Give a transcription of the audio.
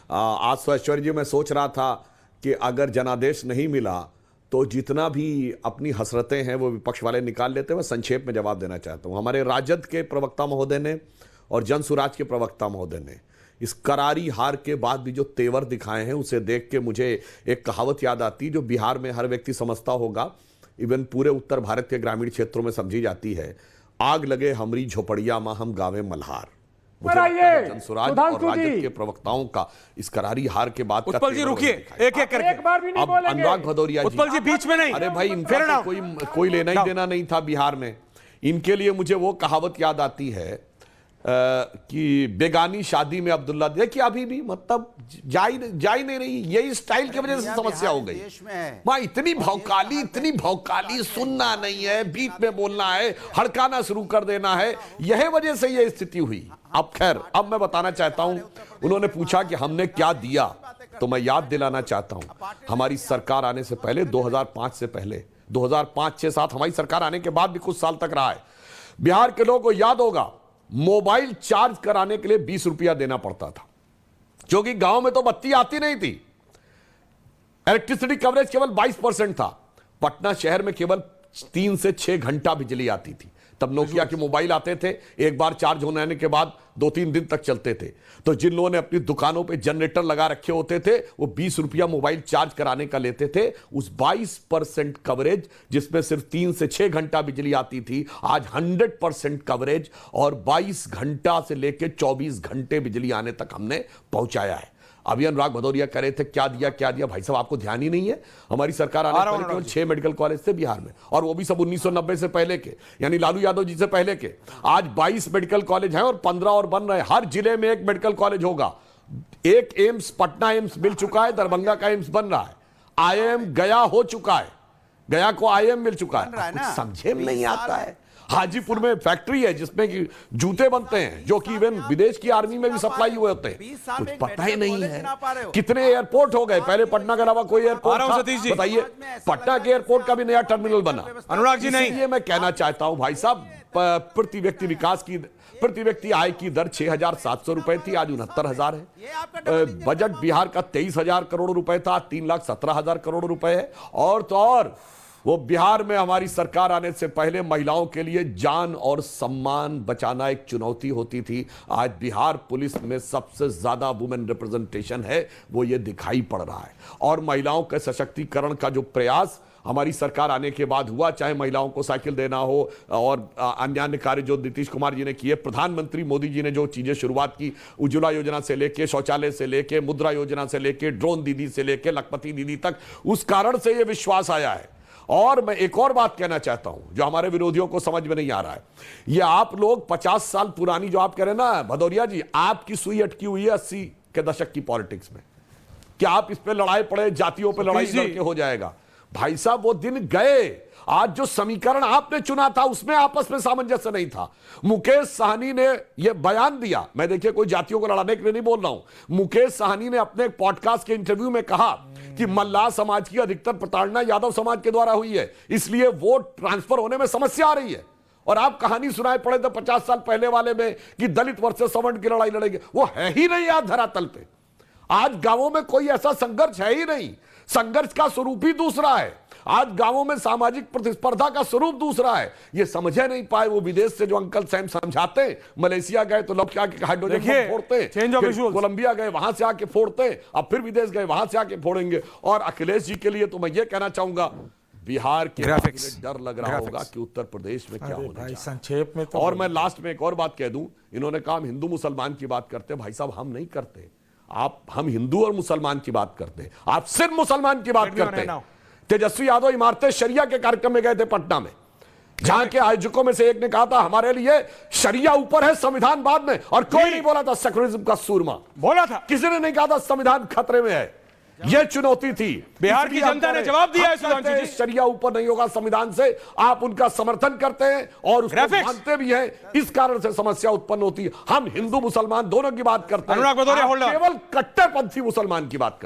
आज तो ऐश्वर्य जी मैं सोच रहा था कि अगर जनादेश नहीं मिला तो जितना भी अपनी हसरतें हैं वो विपक्ष वाले निकाल लेते हैं। मैं संक्षेप में जवाब देना चाहता हूं। हमारे राजद के प्रवक्ता महोदय ने और जन सुराज के प्रवक्ता महोदय ने इस करारी हार के बाद भी जो तेवर दिखाए हैं उसे देख के मुझे एक कहावत याद आती जो बिहार में हर व्यक्ति समझता होगा, इवन पूरे उत्तर भारत के ग्रामीण क्षेत्रों में समझी जाती है, आग लगे हमरी झोपड़िया मां हम गावे मल्हार। जनसुराज और राजद के प्रवक्ताओं का इस करारी हार के बाद उत्पल जी रुकिए, एक एक करके। एक बार भी नहीं बोलेंगे। अनुराग भदौरिया जी, उत्पल जी बीच में नहीं। अरे भाई इनका तो कोई लेना ही देना नहीं था बिहार में। इनके लिए मुझे वो कहावत याद आती है कि बेगानी शादी में अब्दुल्ला, देखिए अभी भी मतलब जा ही नहीं रही, यही स्टाइल की वजह से समस्या हो गई। मां इतनी भौकाली सुनना नहीं है, बीच में बोलना है, हड़काना शुरू कर देना है, यह वजह से यह स्थिति हुई। अब खैर, अब मैं बताना चाहता हूं, उन्होंने पूछा कि हमने क्या दिया, तो मैं याद दिलाना चाहता हूं हमारी सरकार आने से पहले 2005 से पहले 2005, 6, 7 हमारी सरकार आने के बाद भी कुछ साल तक रहा है। बिहार के लोगों को याद होगा मोबाइल चार्ज कराने के लिए 20 रुपया देना पड़ता था, क्योंकि गांव में तो बत्ती आती नहीं थी। इलेक्ट्रिसिटी कवरेज केवल 22% था। पटना शहर में केवल 3 से 6 घंटा बिजली आती थी। तब नोकिया के मोबाइल आते थे, एक बार चार्ज होने के बाद 2-3 दिन तक चलते थे। तो जिन लोगों ने अपनी दुकानों पे जनरेटर लगा रखे होते थे वो 20 रुपया मोबाइल चार्ज कराने का लेते थे। उस 22% कवरेज जिसमें सिर्फ 3 से 6 घंटा बिजली आती थी, आज 100% कवरेज और 22 घंटा से लेकर 24 घंटे बिजली आने तक हमने पहुंचाया है। अभी अनुराग भदौरिया कह रहे थे क्या दिया भाई साहब, आपको ध्यान ही नहीं है। हमारी सरकार आने से पहले केवल 6 मेडिकल कॉलेज थे बिहार में, और वो भी सब 1990 से पहले के, यानी लालू यादव जी से पहले के। आज 22 मेडिकल कॉलेज हैं और 15 और बन रहे हैं। हर जिले में एक मेडिकल कॉलेज होगा। एक एम्स, पटना एम्स मिल चुका है, दरभंगा का एम्स बन रहा है, IIM गया हो चुका है, गया को IIM मिल चुका है। कुछ समझे में नहीं आता है। हाजीपुर में फैक्ट्री है जिसमें कि जूते बनते हैं, जो कि इवन विदेश की आर्मी में भी सप्लाई हुए होते हैं। कुछ पता ही नहीं है। कितने एयरपोर्ट हो गए, पहले पटना के अलावा कोई एयरपोर्ट था? बताइए, पटना के एयरपोर्ट का भी नया टर्मिनल बना। अनुराग जी नहीं, ये मैं कहना चाहता हूं भाई साहब, प्रति व्यक्ति आय की दर 6,700 रुपए थी, आज 69,000 है। बजट बिहार का 23,000 करोड़ रुपए था, 3,17,000 करोड़ रुपए है। और तो और वो बिहार में हमारी सरकार आने से पहले महिलाओं के लिए जान और सम्मान बचाना एक चुनौती होती थी। आज बिहार पुलिस में सबसे ज्यादा वुमेन रिप्रेजेंटेशन है, वो ये दिखाई पड़ रहा है। और महिलाओं के सशक्तिकरण का जो प्रयास हमारी सरकार आने के बाद हुआ, चाहे महिलाओं को साइकिल देना हो और अन्य कार्य जो नीतीश कुमार जी ने किए, प्रधानमंत्री मोदी जी ने जो चीजें शुरुआत की, उज्ज्वला योजना से लेके, शौचालय से लेके, मुद्रा योजना से लेके, ड्रोन दीदी से लेके लखपति दीदी तक, उस कारण से यह विश्वास आया है। और मैं एक और बात कहना चाहता हूं जो हमारे विरोधियों को समझ में नहीं आ रहा है। ये आप लोग 50 साल पुरानी जो आप कह रहे हैं ना भदौरिया जी, आपकी सुई अटकी हुई है 80 के दशक की पॉलिटिक्स में। क्या आप इस पे लड़ाई पड़े, जातियों पे लड़ाई लड़के हो जाएगा? भाई साहब वो दिन गए। आज जो समीकरण आपने चुना था उसमें आपस में सामंजस्य नहीं था। मुकेश साहनी ने यह बयान दिया, मैं देखिए कोई जातियों को लड़ाने के लिए नहीं बोल रहा हूं। मुकेश साहनी ने अपने पॉडकास्ट के इंटरव्यू में कहा कि मल्लाह समाज की अधिकतर प्रताड़ना यादव समाज के द्वारा हुई है, इसलिए वोट ट्रांसफर होने में समस्या आ रही है। और आप कहानी सुनाए पड़े थे 50 साल पहले वाले में कि दलित वर्सेस सवर्ण की लड़ाई लड़ेंगे, वो है ही नहीं आज धरातल पे। आज गांवों में कोई ऐसा संघर्ष है ही नहीं। संघर्ष का स्वरूप ही दूसरा है। आज गांवों में सामाजिक प्रतिस्पर्धा का स्वरूप दूसरा है। ये समझे नहीं पाए वो विदेश से जो अंकल सैम समझाते हैं। मलेशिया गए तो लौट के आके हाइड्रोजन बम फोड़ते, कोलंबिया गए वहां से आके फोड़ते, अब फिर विदेश गए वहां से आके फोड़ेंगे। और अखिलेश जी के लिए तो मैं ये कहना चाहूंगा, बिहार के डर लग रहा होगा कि उत्तर प्रदेश में क्या होना संक्षेप में तो। और मैं लास्ट में एक और बात कह दूं, इन्होंने कहा हम हिंदू मुसलमान की बात करते हैं। भाई साहब हम नहीं करते। हम हिंदू और मुसलमान की बात करते हैं, आप सिर्फ मुसलमान की बात करते हैं। तेजस्वी यादव इमारतें शरिया के कार्यक्रम में गए थे पटना में, जहां के आयोजकों में से एक ने कहा था हमारे लिए शरिया ऊपर है, संविधान बाद में। और कोई नहीं बोला था सेकुलरिज्म का सूरमा, बोला था किसी ने नहीं कहा था संविधान खतरे में है। यह चुनौती थी, बिहार की जनता ने जवाब दिया है। शरिया ऊपर नहीं होगा संविधान से, आप उनका समर्थन करते हैं और उसको मानते भी हैं, इस कारण से समस्या उत्पन्न होती है। हम हिंदू मुसलमान दोनों की बात करते हैं, अनुराग भदौरिया केवल कट्टरपंथी मुसलमान की बात करते हैं।